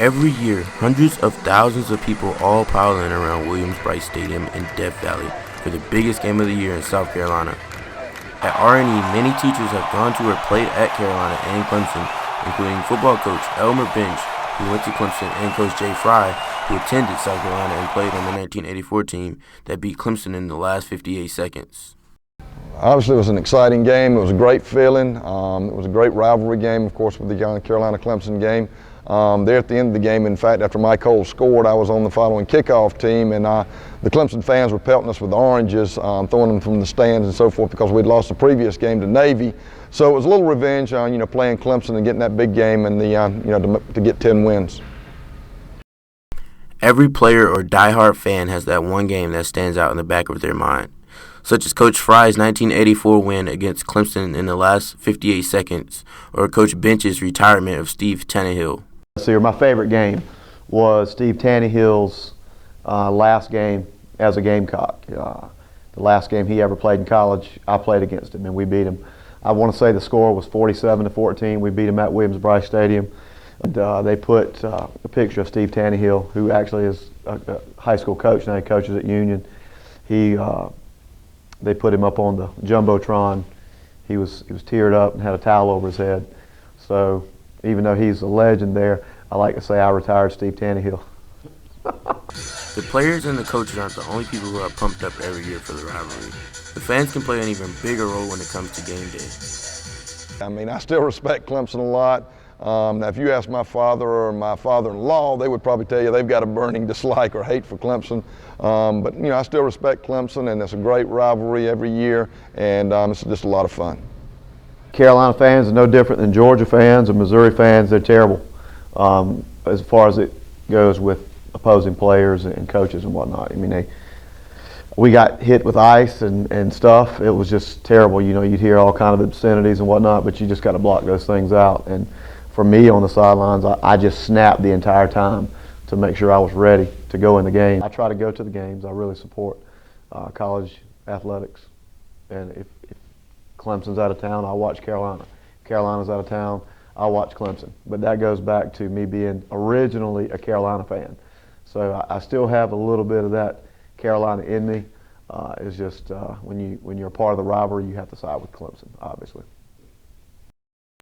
Every year, hundreds of thousands of people all pile in around Williams-Brice Stadium in Death Valley for the biggest game of the year in South Carolina. At R&E, many teachers have gone to or played at Carolina and Clemson, including football coach Elmer Bench, who went to Clemson, and Coach Jay Fry, who attended South Carolina and played on the 1984 team that beat Clemson in the last 58 seconds. Obviously, it was an exciting game. It was a great feeling. It was a great rivalry game, of course, with the Carolina Clemson game. There at the end of the game, in fact, after Mike Cole scored, I was on the following kickoff team, and the Clemson fans were pelting us with oranges, throwing them from the stands and so forth because we'd lost the previous game to Navy. So it was a little revenge on playing Clemson and getting that big game and to get 10 wins. Every player or diehard fan has that one game that stands out in the back of their mind, such as Coach Fry's 1984 win against Clemson in the last 58 seconds, or Coach Bench's retirement of Steve Tannehill. So my favorite game was Steve Tannehill's last game as a Gamecock. The last game he ever played in college, I played against him, and we beat him. I want to say the score was 47-14. We beat him at Williams-Brice Stadium. And, they put a picture of Steve Tannehill, who actually is a high school coach now. He coaches at Union. They put him up on the jumbotron. He was teared up and had a towel over his head. So even though he's a legend there, I like to say I retired Steve Tannehill. The players and the coaches aren't the only people who are pumped up every year for the rivalry. The fans can play an even bigger role when it comes to game day. I mean, I still respect Clemson a lot. Now, if you ask my father or my father-in-law, they would probably tell you they've got a burning dislike or hate for Clemson. But I still respect Clemson, and it's a great rivalry every year, and it's just a lot of fun. Carolina fans are no different than Georgia fans or Missouri fans. They're terrible as far as it goes with opposing players and coaches and whatnot. I mean, we got hit with ice and stuff. It was just terrible. You'd hear all kind of obscenities and whatnot, but you just got to block those things out. And for me on the sidelines, I just snapped the entire time to make sure I was ready to go in the game. I try to go to the games. I really support college athletics. And if Clemson's out of town, I'll watch Carolina. Carolina's out of town, I'll watch Clemson. But that goes back to me being originally a Carolina fan. So I still have a little bit of that Carolina in me. It's just when you're a part of the rivalry, you have to side with Clemson, obviously.